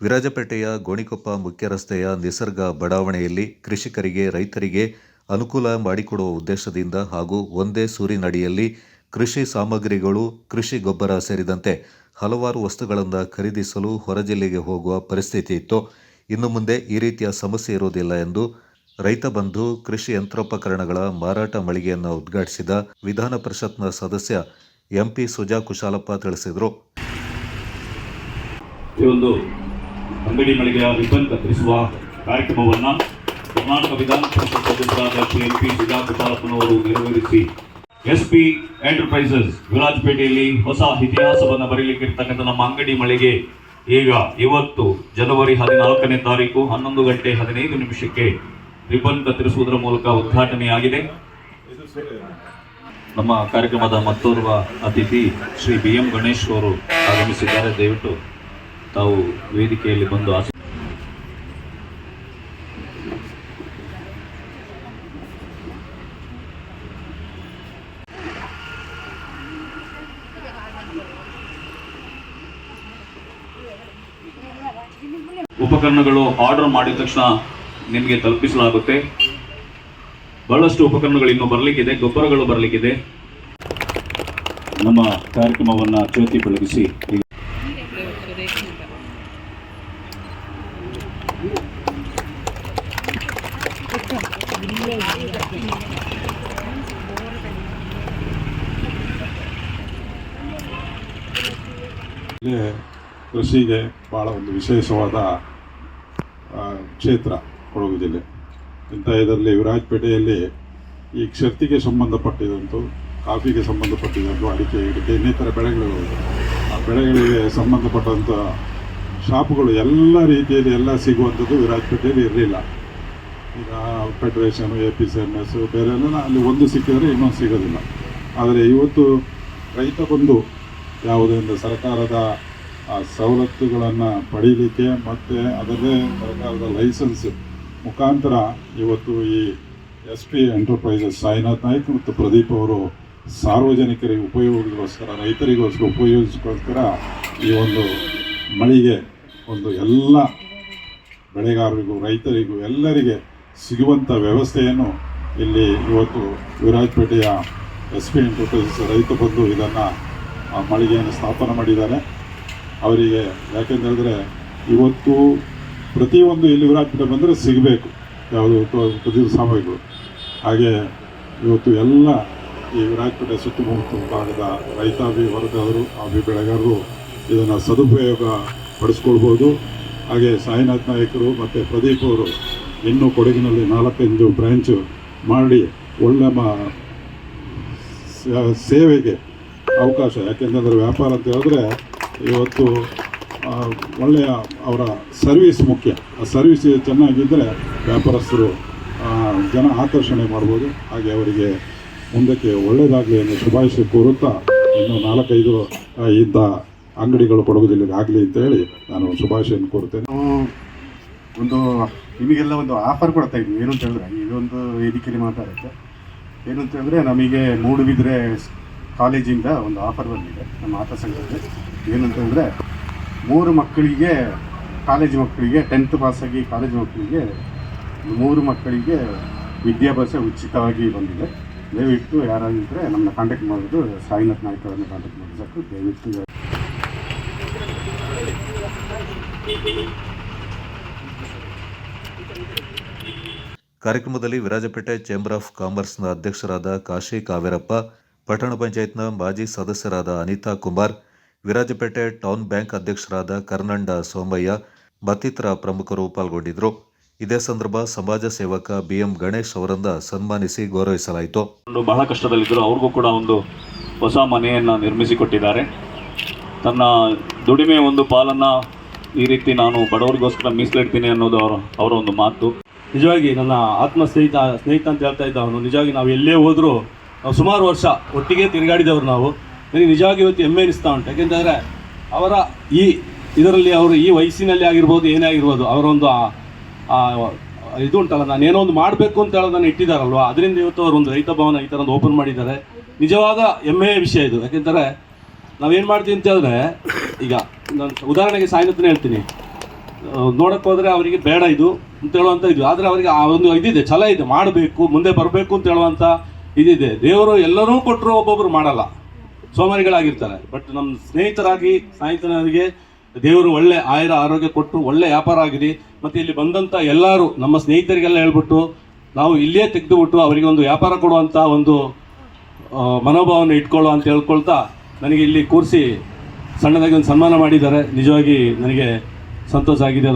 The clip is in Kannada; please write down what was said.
ವಿರಾಜಪೇಟೆಯ ಗೋಣಿಕೊಪ್ಪ ಮುಖ್ಯ ರಸ್ತೆಯ ನಿಸರ್ಗ ಬಡಾವಣೆಯಲ್ಲಿ ಕೃಷಿಕರಿಗೆ, ರೈತರಿಗೆ ಅನುಕೂಲ ಮಾಡಿಕೊಡುವ ಉದ್ದೇಶದಿಂದ ಹಾಗೂ ಒಂದೇ ಸೂರಿನಡಿಯಲ್ಲಿ ಕೃಷಿ ಸಾಮಗ್ರಿಗಳು, ಕೃಷಿ ಗೊಬ್ಬರ ಸೇರಿದಂತೆ ಹಲವಾರು ವಸ್ತುಗಳನ್ನು ಖರೀದಿಸಲು ಹೊರ ಜಿಲ್ಲೆಗೆ ಹೋಗುವ ಪರಿಸ್ಥಿತಿ ಇತ್ತು. ಇನ್ನು ಮುಂದೆ ಈ ರೀತಿಯ ಸಮಸ್ಯೆ ಇರುವುದಿಲ್ಲ ಎಂದು ರೈತ ಬಂಧು ಕೃಷಿ ಯಂತ್ರೋಪಕರಣಗಳ ಮಾರಾಟ ಮಳಿಗೆಯನ್ನು ಉದ್ಘಾಟಿಸಿದ ವಿಧಾನ ಪರಿಷತ್ನ ಸದಸ್ಯ ಎಂಪಿ ಸುಜಾ ಕುಶಾಲಪ್ಪ ತಿಳಿಸಿದರು. ಈ ಒಂದು ಅಂಗಡಿ ಮಳಿಗೆಯ ರಿಬ್ಬನ್ ಕತ್ತರಿಸುವ ಕಾರ್ಯಕ್ರಮವನ್ನು ಕರ್ನಾಟಕ ವಿಧಾನ ಪರಿಷತ್ ಸದಸ್ಯರಾದ ಶ್ರೀ ಎಂಪಿ ಸುಜಾ ಕುಶಾಲಪ್ಪನವರು ನೆರವೇರಿಸಿ SP ಎಂಟರ್ಪ್ರೈಸಸ್ ವಿರಾಜಪೇಟೆಯಲ್ಲಿ ಹೊಸ ಇತಿಹಾಸವನ್ನು ಬರೀಲಿಕ್ಕಿರ್ತಕ್ಕಂಥ ನಮ್ಮ ಅಂಗಡಿ ಮಳಿಗೆ ಈಗ ಇವತ್ತು ಜನವರಿ 14ನೇ ತಾರೀಕು 11 ಗಂಟೆ 15 ನಿಮಿಷಕ್ಕೆ ರಿಬ್ಬನ್ ಕತ್ತರಿಸುವುದರ ಮೂಲಕ ಉದ್ಘಾಟನೆಯಾಗಿದೆ. ನಮ್ಮ ಕಾರ್ಯಕ್ರಮದ ಮತ್ತೋರ್ವ ಅತಿಥಿ ಶ್ರೀ BM ಗಣೇಶ್ ಅವರು ಆಗಮಿಸಿದ್ದಾರೆ. ದಯವಿಟ್ಟು ತಾವು ವೇದಿಕೆಯಲ್ಲಿ ಬಂದು ಉಪಕರಣಗಳು ಆರ್ಡರ್ ಮಾಡಿದ ತಕ್ಷಣ ನಿಮಗೆ ತಲುಪಿಸಲಾಗುತ್ತೆ. ಬಹಳಷ್ಟು ಉಪಕರಣಗಳು ಇನ್ನೂ ಬರಲಿಕ್ಕಿದೆ, ಗೊಬ್ಬರಗಳು ಬರಲಿಕ್ಕಿದೆ. ನಮ್ಮ ಕಾರ್ಯಕ್ರಮವನ್ನು ಜ್ಯೋತಿ ಬೆಳಗಿಸಿ ಕೃಷಿಗೆ ಭಾಳ ಒಂದು ವಿಶೇಷವಾದ ಕ್ಷೇತ್ರ ಕೊಡಗು ಜಿಲ್ಲೆ. ಇಂಥ ಇದರಲ್ಲಿ ವಿರಾಜಪೇಟೆಯಲ್ಲಿ ಈ ಕ್ಷರ್ತಿಗೆ ಸಂಬಂಧಪಟ್ಟಿದಂತು, ಕಾಫಿಗೆ ಸಂಬಂಧಪಟ್ಟಿದಂತು, ಅಡಿಕೆ ಇನ್ನಿತರ ಬೆಳೆಗಳು, ಆ ಬೆಳೆಗಳಿಗೆ ಸಂಬಂಧಪಟ್ಟಂಥ ಶಾಪುಗಳು ಎಲ್ಲ ರೀತಿಯಲ್ಲಿ ಎಲ್ಲ ಸಿಗುವಂಥದ್ದು ವಿರಾಜಪೇಟೆಯಲ್ಲಿ ಇರಲಿಲ್ಲ. ಈಗ ಫೆಡರೇಷನು, APCMS ಬೇರೆಲ್ಲ ಅಲ್ಲಿ ಒಂದು ಸಿಕ್ಕಿದರೆ ಇನ್ನೊಂದು ಸಿಗೋದಿಲ್ಲ. ಆದರೆ ಇವತ್ತು ರೈತ ಬಂದು ಯಾವುದರಿಂದ ಸರ್ಕಾರದ ಸವಲತ್ತುಗಳನ್ನು ಪಡೀಲಿಕ್ಕೆ ಮತ್ತು ಅದರಲ್ಲೇ ಸರ್ಕಾರದ ಲೈಸೆನ್ಸ್ ಮುಖಾಂತರ ಇವತ್ತು ಈ SP ಎಂಟರ್ಪ್ರೈಸಸ್ ಸಾಯಿನಾಥ್ ನಾಯ್ಕ್ ಮತ್ತು ಪ್ರದೀಪ್ ಅವರು ಸಾರ್ವಜನಿಕರಿಗೆ ಉಪಯೋಗಕ್ಕೋಸ್ಕರ, ರೈತರಿಗೋಸ್ಕರ ಉಪಯೋಗಿಸ್ಕೋಸ್ಕರ ಈ ಒಂದು ಮಳಿಗೆ ಒಂದು ಎಲ್ಲ ಬೆಳೆಗಾರರಿಗೂ, ರೈತರಿಗೂ ಎಲ್ಲರಿಗೆ ಸಿಗುವಂಥ ವ್ಯವಸ್ಥೆಯನ್ನು ಇಲ್ಲಿ ಇವತ್ತು ವಿರಾಜಪೇಟೆಯ SP ಎಂಟರ್ಪ್ರೈಸಸ್ ರೈತ ಬಂದು ಇದನ್ನು ಮಳಿಗೆಯನ್ನು ಸ್ಥಾಪನೆ ಮಾಡಿದ್ದಾರೆ. ಅವರಿಗೆ ಯಾಕೆಂತ ಹೇಳಿದ್ರೆ ಇವತ್ತು ಪ್ರತಿಯೊಂದು ಇಲ್ಲಿ ವಿರಾಜಪೇಟೆ ಬಂದರೆ ಸಿಗಬೇಕು ಯಾವುದು ಪ್ರತಿ ಸಾಮಗ್ರಿಗಳು. ಹಾಗೆ ಇವತ್ತು ಎಲ್ಲ ಈ ವಿರಾಜಪೇಟೆ ಸುತ್ತಮುತ್ತ ಭಾಗದ ರೈತಾಭಿ ವರ್ಗದವರು, ಬೆಳೆಗಾರರು ಇದನ್ನು ಸದುಪಯೋಗ ಪಡಿಸ್ಕೊಳ್ಬೋದು. ಹಾಗೆ ಸಾಯಿನಾಥ್ ನಾಯಕರು ಮತ್ತು ಪ್ರದೀಪ್ ಅವರು ಇನ್ನೂ ಕೊಡಗಿನಲ್ಲಿ 4-5 ಬ್ರ್ಯಾಂಚು ಮಾಡಿ ಒಳ್ಳೆ ಸೇವೆಗೆ ಅವಕಾಶ. ಯಾಕೆಂತಂದರೆ ವ್ಯಾಪಾರ ಅಂತ ಹೇಳಿದ್ರೆ ಇವತ್ತು ಒಳ್ಳೆಯ ಅವರ ಸರ್ವಿಸ್ ಮುಖ್ಯ. ಆ ಸರ್ವಿಸ್ ಚೆನ್ನಾಗಿದ್ದರೆ ವ್ಯಾಪಾರಸ್ಥರು ಜನ ಆಕರ್ಷಣೆ ಮಾಡ್ಬೋದು. ಹಾಗೆ ಅವರಿಗೆ ಮುಂದಕ್ಕೆ ಒಳ್ಳೆಯದಾಗಲಿ ಎಂದು ಶುಭಾಶಯ ಕೋರುತ್ತಾ ಇನ್ನೂ 4-5 ಇಂಥ ಅಂಗಡಿಗಳು ಕೊಡಗು ಜಿಲ್ಲೆಗೆ ಆಗಲಿ ಅಂತೇಳಿ ನಾನು ಶುಭಾಶಯನ್ನು ಕೋರುತ್ತೇನೆ. ಒಂದು ನಿಮಗೆಲ್ಲ ಒಂದು ಆಫರ್ ಕೊಡ್ತಾ ಇದ್ವಿ. ಏನು ಅಂತ ಹೇಳಿದ್ರೆ ಇದೊಂದು ವೇದಿಕೆಯಲ್ಲಿ ಮಾತಾಡುತ್ತೆ. ಏನು ಅಂತ ಹೇಳಿದ್ರೆ ನಮಗೆ ಮೂಡುಬಿದ್ರೆ ಕಾಲೇಜಿಂದ ಒಂದು ಆಫರ್ ಬಂದಿದೆ ನಮ್ಮ ಆತ ಸಂಘದಲ್ಲಿ. ಏನಂತ ಹೇಳಿದ್ರೆ 3 ಮಕ್ಕಳಿಗೆ, ಕಾಲೇಜು ಮಕ್ಕಳಿಗೆ 10th ಪಾಸಾಗಿ ಕಾಲೇಜು ಮಕ್ಕಳಿಗೆ 3 ಮಕ್ಕಳಿಗೆ ವಿದ್ಯಾಭ್ಯಾಸ ಉಚಿತವಾಗಿ ಬಂದಿದೆ. ದಯವಿಟ್ಟು ಯಾರಾಗಿದ್ದರೆ ನಮ್ಮನ್ನ ಕಾಂಟ್ಯಾಕ್ಟ್ ಮಾಡೋದು, ಸಾಯಿನಾಥ್ ನಾಯ್ಕ ಅವರನ್ನು ಕಾಂಟ್ಯಾಕ್ಟ್ ಮಾಡೋದು ಸಾಕು. ದಯವಿಟ್ಟು ಕಾರ್ಯಕ್ರಮದಲ್ಲಿ ವಿರಾಜಪೇಟೆ ಚೇಂಬರ್ ಆಫ್ ಕಾಮರ್ಸ್ನ ಅಧ್ಯಕ್ಷರಾದ ಕಾಶಿ ಕಾವೇರಪ್ಪ, ಪಟ್ಟಣ ಪಂಚಾಯತ್ನ ಮಾಜಿ ಸದಸ್ಯರಾದ ಅನಿತಾ ಕುಮಾರ್, ವಿರಾಜಪೇಟೆ ಟೌನ್ ಬ್ಯಾಂಕ್ ಅಧ್ಯಕ್ಷರಾದ ಕರ್ನಂಡ ಸೋಮಯ್ಯ ಮತ್ತಿತರ ಪ್ರಮುಖರು ಪಾಲ್ಗೊಂಡಿದ್ದರು. ಇದೇ ಸಂದರ್ಭ ಸಮಾಜ ಸೇವಕ BM ಗಣೇಶ್ ಅವರನ್ನ ಸನ್ಮಾನಿಸಿ ಗೌರವಿಸಲಾಯಿತು. ಬಹಳ ಕಷ್ಟದಲ್ಲಿದ್ದರು, ಅವ್ರಿಗೂ ಕೂಡ ಒಂದು ಹೊಸ ಮನೆಯನ್ನು ನಿರ್ಮಿಸಿಕೊಟ್ಟಿದ್ದಾರೆ. ತನ್ನ ದುಡಿಮೆ ಒಂದು ಪಾಲನ್ನು ಈ ರೀತಿ ನಾನು ಬಡವರಿಗೋಸ್ಕರ ಮೀಸಲಿಡ್ತೀನಿ ಅನ್ನೋದು ಅವರ ಒಂದು ಮಾತು. ನಿಜವಾಗಿ ನನ್ನ ಆತ್ಮ ಸ್ನೇಹಿತ ಅಂತ ಹೇಳ್ತಾ ಇದ್ದ ಅವನು. ನಿಜವಾಗಿ ನಾವು ಎಲ್ಲೇ ಹೋದರೂ ನಾವು ಸುಮಾರು ವರ್ಷ ಒಟ್ಟಿಗೆ ತಿರುಗಾಡಿದವರು ನಾವು. ನನಗೆ ನಿಜವಾಗಿ ಇವತ್ತು ಹೆಮ್ಮೆ ಅನಿಸ್ತಾ ಉಂಟು. ಯಾಕೆಂತಂದರೆ ಅವರ ಇದರಲ್ಲಿ ಅವರು ಈ ವಯಸ್ಸಿನಲ್ಲಿ ಆಗಿರ್ಬೋದು, ಏನೇ ಆಗಿರ್ಬೋದು, ಅವರೊಂದು ಇದು ಉಂಟಲ್ಲ, ನಾನೇನೋ ಒಂದು ಮಾಡಬೇಕು ಅಂತ ಹೇಳೋದನ್ನು ಇಟ್ಟಿದ್ದಾರಲ್ವ, ಅದರಿಂದ ಇವತ್ತು ಅವರು ಒಂದು ರೈತ ಭವನ ಈ ಥರ ಒಂದು ಓಪನ್ ಮಾಡಿದ್ದಾರೆ. ನಿಜವಾದ ಹೆಮ್ಮೆಯ ವಿಷಯ ಇದು. ಯಾಕೆಂದರೆ ನಾವೇನು ಮಾಡ್ತೀವಿ ಅಂತ ಹೇಳಿದ್ರೆ, ಈಗ ನಾನು ಉದಾಹರಣೆಗೆ ಸಾಯಿನಾಥ್ನೇ ಹೇಳ್ತೀನಿ. ನೋಡಕ್ಕೆ ಹೋದರೆ ಅವರಿಗೆ ಬೇಡ ಇದು ಅಂತ ಹೇಳುವಂಥ ಇದು, ಆದರೆ ಅವರಿಗೆ ಆ ಒಂದು ಇದಿದೆ, ಛಲ ಇದೆ, ಮಾಡಬೇಕು, ಮುಂದೆ ಬರಬೇಕು ಅಂತ ಹೇಳುವಂಥ ಇದಿದೆ. ದೇವರು ಎಲ್ಲರೂ ಕೊಟ್ಟರು, ಒಬ್ಬೊಬ್ಬರು ಮಾಡಲ್ಲ, ಸೋಮಾರಿಗಳಾಗಿರ್ತಾರೆ. ಬಟ್ ನಮ್ಮ ಸ್ನೇಹಿತರಿಗೆ ದೇವರು ಒಳ್ಳೆ ಆರೋಗ್ಯ ಕೊಟ್ಟು ಒಳ್ಳೆ ವ್ಯಾಪಾರ ಆಗಿದೆ. ಮತ್ತು ಇಲ್ಲಿ ಬಂದಂಥ ಎಲ್ಲರೂ ನಮ್ಮ ಸ್ನೇಹಿತರಿಗೆಲ್ಲ ಹೇಳ್ಬಿಟ್ಟು ನಾವು ಇಲ್ಲೇ ತೆಗೆದುಬಿಟ್ಟು ಅವರಿಗೆ ಒಂದು ವ್ಯಾಪಾರ ಕೊಡುವಂಥ ಒಂದು ಮನೋಭಾವನೆ ಇಟ್ಕೊಳ್ಳೋ ಅಂತ ಹೇಳ್ಕೊಳ್ತಾ ನನಗೆ ಇಲ್ಲಿ ಕೂರಿಸಿ ಸಣ್ಣದಾಗಿ ಒಂದು ಸನ್ಮಾನ ಮಾಡಿದ್ದಾರೆ. ನಿಜವಾಗಿ ನನಗೆ ಸಂತೋಷ ಆಗಿದೆ.